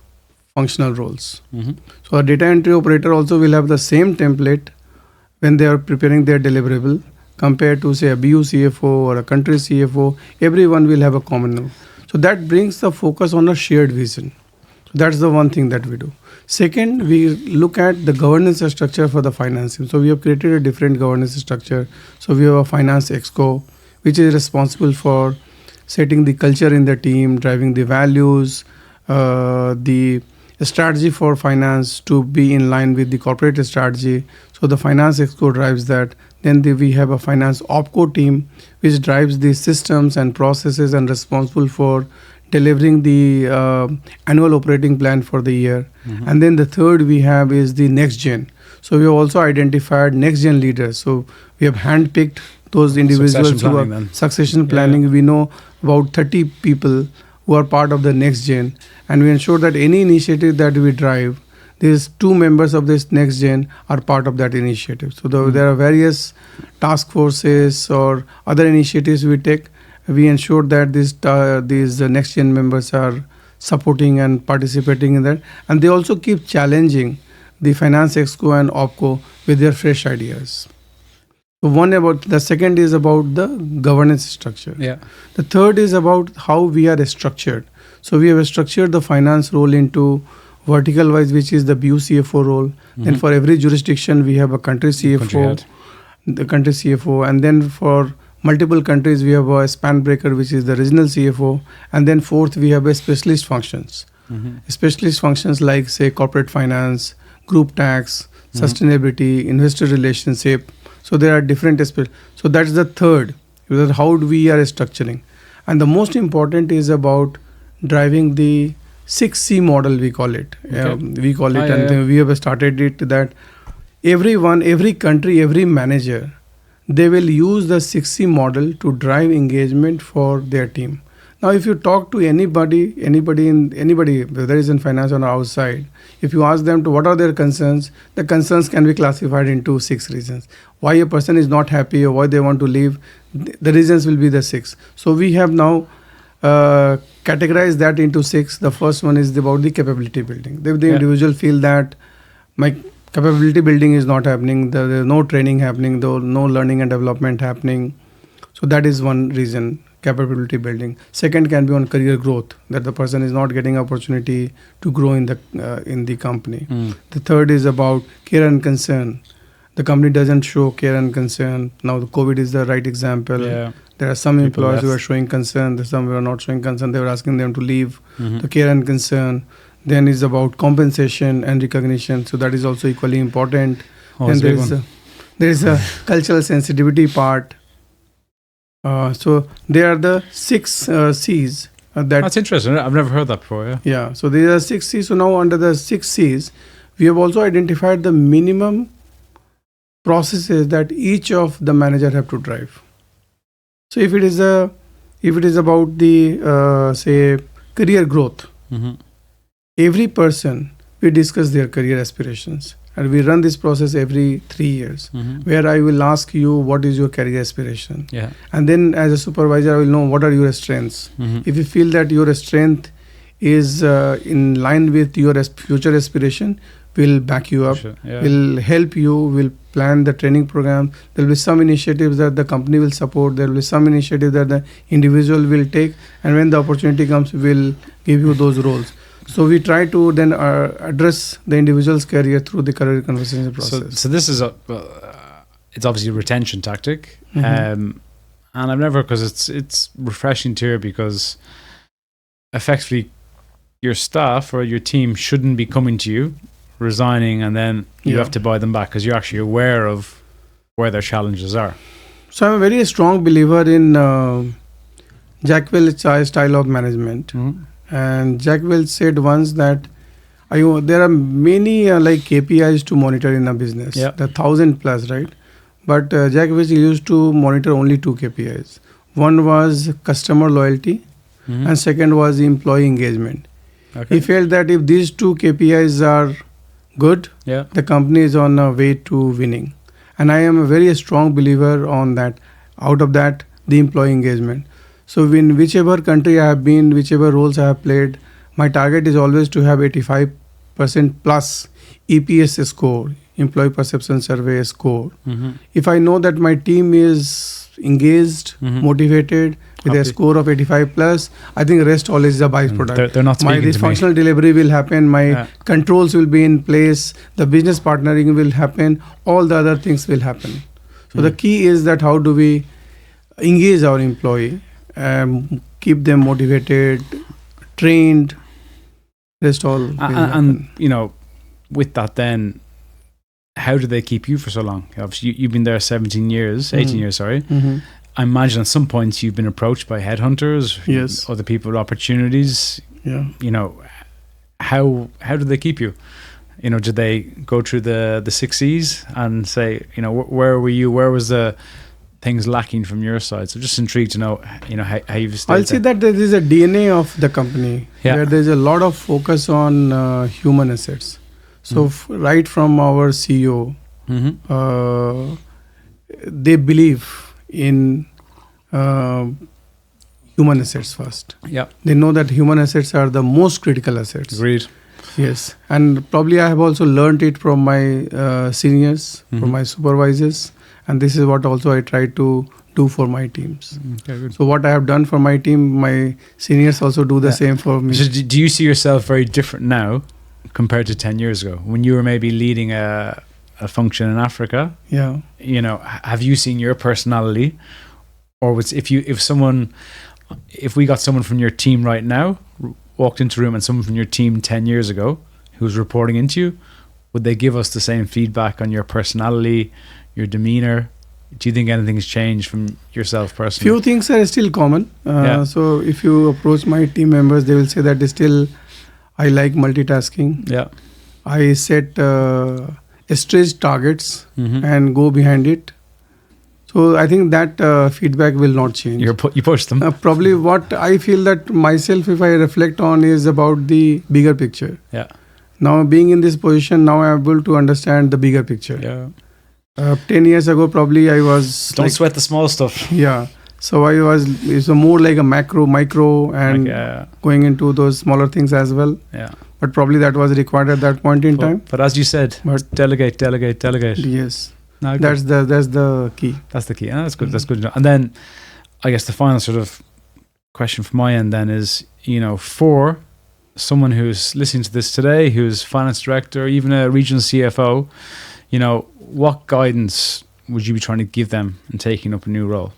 functional roles. Mm-hmm. So a data entry operator also will have the same template when they are preparing their deliverable compared to say a BU CFO or a country CFO. Everyone will have a common name. So that brings the focus on a shared vision. So that's the one thing that we do. Second, we look at the governance structure for the finance team. So we have created a different governance structure. So we have a finance exco, which is responsible for setting the culture in the team, driving the values, the strategy for finance to be in line with the corporate strategy. So the finance exco drives that. Then we have a finance opco team which drives the systems and processes and responsible for delivering the annual operating plan for the year. And then the third we have is the next gen. So we have also identified next gen leaders. So we have handpicked those individuals who are succession planning. We know about 30 people who are part of the next gen, and we ensure that any initiative that we drive, these 2 members of this next gen are part of that initiative. So there are various task forces or other initiatives we take. We ensure that these next gen members are supporting and participating in that, and they also keep challenging the finance exco and opco with their fresh ideas. So the second is about the governance structure. The third is about how we are structured. So we have structured the finance role into vertical wise, which is the BU CFO role. Then for every jurisdiction we have a country CFO, the country CFO, and then for multiple countries we have a span breaker, which is the regional CFO, and then fourth we have a specialist functions. Specialist functions like, say, corporate finance, group tax, sustainability, investor relationship. So there are different aspects. So that's the third, how we are structuring. And the most important is about driving the 6C model, we call it. We call it, and we have started it that every country, every manager, they will use the 6C model to drive engagement for their team. Now, if you talk to anybody, whether it's in finance or outside, if you ask them to what are their concerns, the concerns can be classified into 6 reasons. Why a person is not happy or why they want to leave, the reasons will be the 6. So we have now categorized that into 6. The first one is about the capability building. The individual feel that my capability building is not happening, there is no training happening, no learning and development happening. So that is one reason. Capability building. Second can be on career growth, that the person is not getting opportunity to grow in the company. The third is about care and concern. The company doesn't show care and concern. Now the COVID is the right example. There are some employees who are showing concern, some who are not showing concern. They were asking them to leave. The care and concern. Then is about compensation and recognition. So that is also equally important. And there is a cultural sensitivity part. So there are the 6 C's. That's interesting. I've never heard that before. So there are 6 C's. So now under the 6 C's, we have also identified the minimum processes that each of the manager have to drive. So if it is about the say career growth, every person we discuss their career aspirations. And we run this process every 3 years, where I will ask you what is your career aspiration. And then as a supervisor, I will know what are your strengths. If you feel that your strength is in line with your future aspiration, we'll back you up, we'll help you, we'll plan the training program. There will be some initiatives that the company will support. There will be some initiatives that the individual will take. And when the opportunity comes, we'll give you those roles. So we try to then address the individual's career through the career conversation process. So this is it's obviously a retention tactic, and I've never, because it's refreshing to hear, because effectively your staff or your team shouldn't be coming to you, resigning, and then you have to buy them back, because you're actually aware of where their challenges are. So I'm a very strong believer in Jack Welch's style of management. And Jack Welch said once that there are many like KPIs to monitor in a business. There are 1,000 plus, right? But Jack Welch used to monitor only 2 KPIs. One was customer loyalty, and second was employee engagement. He felt that if these 2 KPIs are good, the company is on a way to winning. And I am a very strong believer on that. Out of that, the employee engagement. So in whichever country I have been, whichever roles I have played, my target is always to have 85% plus EPS score, Employee Perception Survey score. If I know that my team is engaged, motivated, with a score of 85 plus, I think rest all is a byproduct. They're not speaking this functional delivery will happen, my controls will be in place, the business partnering will happen, all the other things will happen. So the key is that how do we engage our employee, keep them motivated, trained, Rest all will happen. And with that, then how do they keep you for so long? Obviously, you've been there 18 years, sorry. Mhm. I imagine at some points you've been approached by headhunters, Yes. other people with opportunities. Yeah. How do they keep you? Do they go through the 6 E's and say, where were you? Where was the things lacking from your side? So just intrigued to know, how you've stayed I'll say there. that there is a DNA of the company where there's a lot of focus on human assets. So right from our CEO, they believe in human assets first. Yeah. They know that human assets are the most critical assets. Agreed. Yes. And probably I have also learned it from my seniors, from my supervisors. And this is what also I try to do for my teams. Okay, good. So what I have done for my team, my seniors also do the same for me. So do you see yourself very different now compared to 10 years ago when you were maybe leading a function in Africa? Yeah. Have you seen your personality, or if we got someone from your team right now, walked into a room and someone from your team 10 years ago who was reporting into you, would they give us the same feedback on your personality, your demeanor? Do you think anything's changed from yourself personally? Few things are still common. So if you approach my team members, they will say that still I like multitasking. Yeah. I set stretched targets and go behind it. So I think that feedback will not change. You push them. Probably what I feel that myself, if I reflect on, is about the bigger picture. Yeah. Now being in this position, now I'm able to understand the bigger picture. Yeah. 10 years ago, probably I was... Don't sweat the small stuff. Yeah. So it's more like a micro, and going into those smaller things as well. Yeah. But probably that was required at that point in time. But as you said, delegate. Yes. No, that's the key. That's the key. Yeah, that's good. That's good. And then I guess the final sort of question from my end then is, for someone who's listening to this today, who's finance director, or even a regional CFO, what guidance would you be trying to give them in taking up a new role?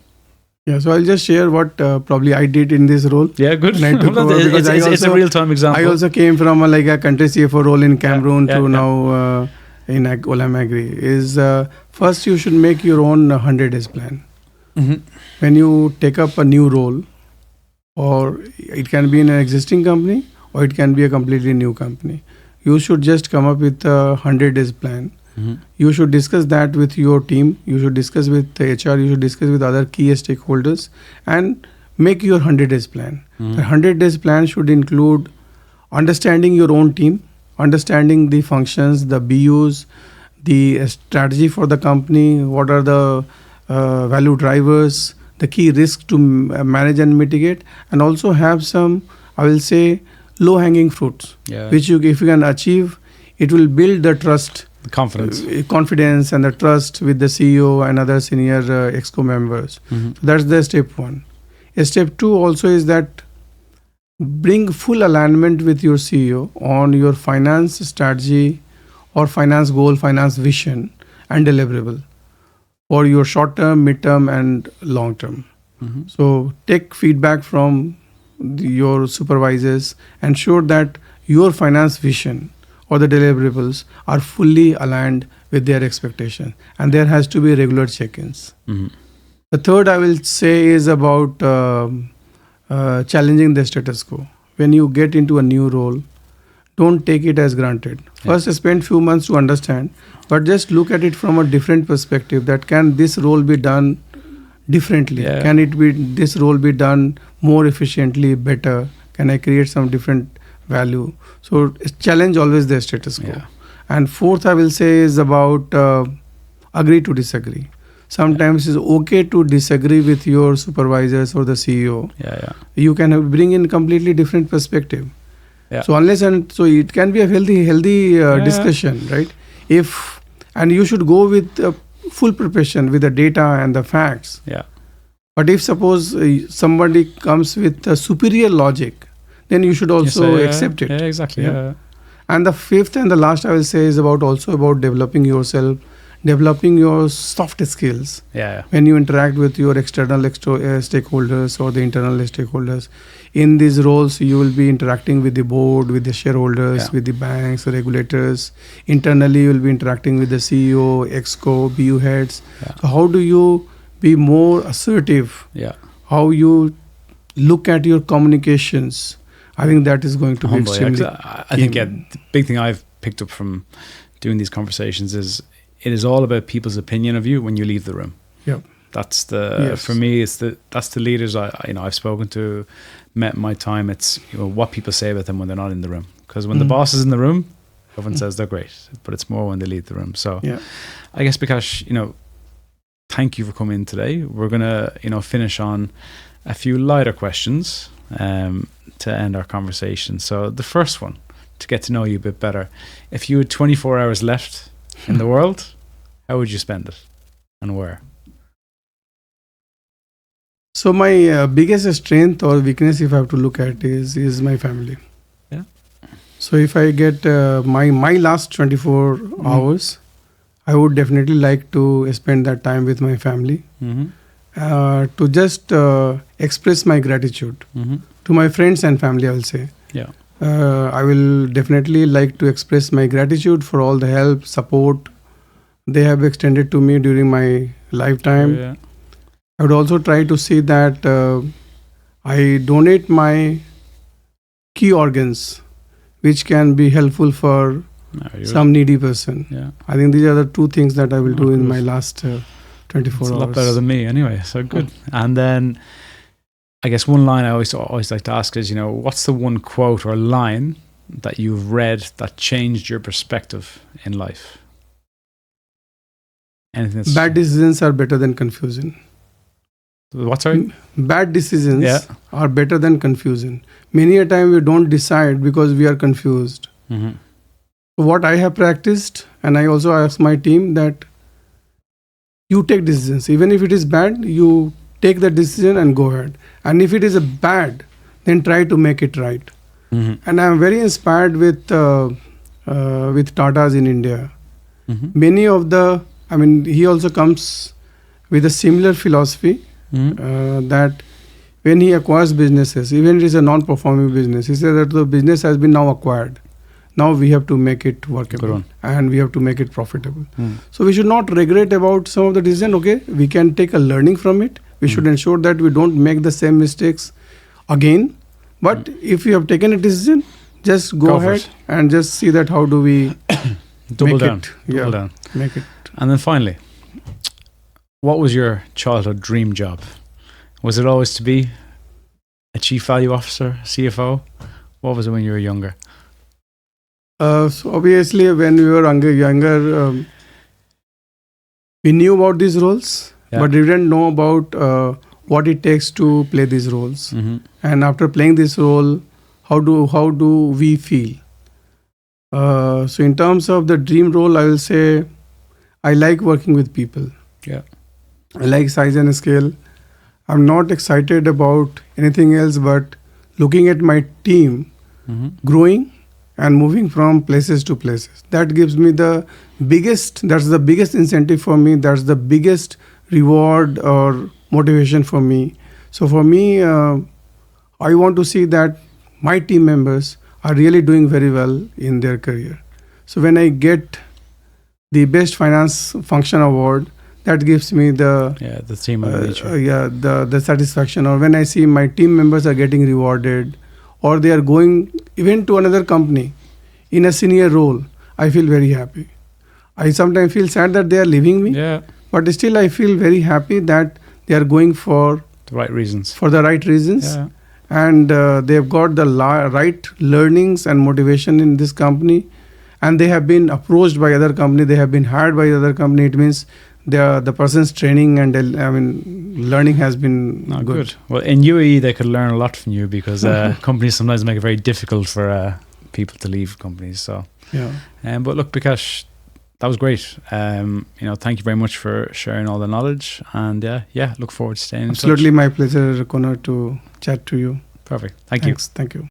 Yeah, so I'll just share what probably I did in this role. Yeah, good. It's a real-time example. I also came from a country CFO role in Cameroon to now in Olam Agri. First you should make your own 100 days plan. When you take up a new role, or it can be in an existing company or it can be a completely new company, you should just come up with a 100 days plan. You should discuss that with your team. You should discuss with the HR. You should discuss with other key stakeholders and make your 100 days plan. The 100 days plan should include understanding your own team, understanding the functions, the BUs, the strategy for the company, what are the value drivers, the key risks to manage and mitigate, and also have some, I will say, low-hanging fruits, which if you can achieve, it will build the trust. The confidence and the trust with the CEO and other senior ExCo members. So that's the step one. Step two also is that bring full alignment with your CEO on your finance strategy or finance goal, finance vision and deliverable for your short term, mid term and long term. So take feedback from your supervisors, ensure that your finance vision or the deliverables are fully aligned with their expectation, and there has to be regular check-ins. The third I will say is about challenging the status quo. When you get into a new role, don't take it as granted. First, spend few months to understand, but just look at it from a different perspective. That can this role be done differently? Can this role be done more efficiently, better? Can I create some different value? So challenge always the status quo. And fourth I will say is about agree to disagree. Sometimes it's okay to disagree with your supervisors or the CEO. You can bring in completely different perspective. So so it can be a healthy discussion, right? And you should go with full preparation with the data and the facts. But if suppose somebody comes with a superior logic, then you should also accept it. Exactly. And the fifth and the last I will say is also about developing yourself, developing your soft skills Yeah. when you interact with your external stakeholders or the internal stakeholders. In these roles, you will be interacting with the board, with the shareholders, Yeah. with the banks, regulators. Internally, you will be interacting with the CEO, EXCO, BU heads. Yeah. So how do you be more assertive? Yeah. How you look at your communications? I think that is going to be Humble, yeah, 'cause extremely I think key. the big thing I've picked up from doing these conversations is it is all about people's opinion of you when you leave the room. Yeah. That's the Yes. for me. That's the leaders I've spoken to, met in my time. It's what people say about them when they're not in the room. Because when the boss is in the room, everyone says they're great, but it's more when they leave the room. So Yeah. I guess Bikash, thank you for coming in today. We're gonna finish on a few lighter questions to end our conversation. So the first one, to get to know you a bit better, if you had 24 hours left in the world, how would you spend it and where? So my biggest strength or weakness, if I have to look at, is my family. Yeah. So if I get my last 24 hours, I would definitely like to spend that time with my family, to just express my gratitude to my friends and family, I will say. Yeah. I will definitely like to express my gratitude for all the help, support they have extended to me during my lifetime. Yeah. I would also try to see that I donate my key organs, which can be helpful for some needy person. Yeah. I think these are the two things that I will do in good. my last 24 It's hours. a lot better than me anyway, so good. And then I guess one line I always like to ask is, what's the one quote or line that you've read that changed your perspective in life? Anything that's Bad decisions are better than confusion. What, sorry? Bad decisions Yeah. are better than confusion. Many a time we don't decide because we are confused. Mm-hmm. What I have practiced, and I also ask my team, that you take decisions. Even if it is bad, you take the decision and go ahead. And if it is a bad, then try to make it right. Mm-hmm. And I am very inspired with Tatas in India. Mm-hmm. Many of he also comes with a similar philosophy. That when he acquires businesses, even if it is a non-performing business, he says that the business has been now acquired. Now we have to make it workable and we have to make it profitable. So we should not regret about some of the decision. Okay, we can take a learning from it. We should ensure that we don't make the same mistakes again. But if you have taken a decision, just go ahead and just see that how do we double down. Make it. And then finally, what was your childhood dream job? Was it always to be a chief value officer, CFO? What was it when you were younger? So obviously, when we were younger, we knew about these roles, but we didn't know about what it takes to play these roles. Mm-hmm. And after playing this role, how do we feel? So in terms of the dream role, I will say I like working with people. Yeah. I like size and scale. I'm not excited about anything else but looking at my team growing and moving from places to places. That gives me that's the biggest incentive for me. That's the biggest reward or motivation for me. So for me, I want to see that my team members are really doing very well in their career. So when I get the best finance function award, that gives me the team the satisfaction. Or when I see my team members are getting rewarded, or they are going even to another company in a senior role, I feel very happy. I sometimes feel sad that they are leaving me, but still I feel very happy that they are going for the right reasons. And they've got the right learnings and motivation in this company, and they have been approached by other company, they have been hired by other company. It means the person's training and learning has been good. Well, in UAE they could learn a lot from you because companies sometimes make it very difficult for people to leave companies. So but look, Bikash, that was great. Thank you very much for sharing all the knowledge, and look forward to staying in touch. Absolutely, my pleasure, Connor, to chat to you. Perfect. Thank you. Thank you.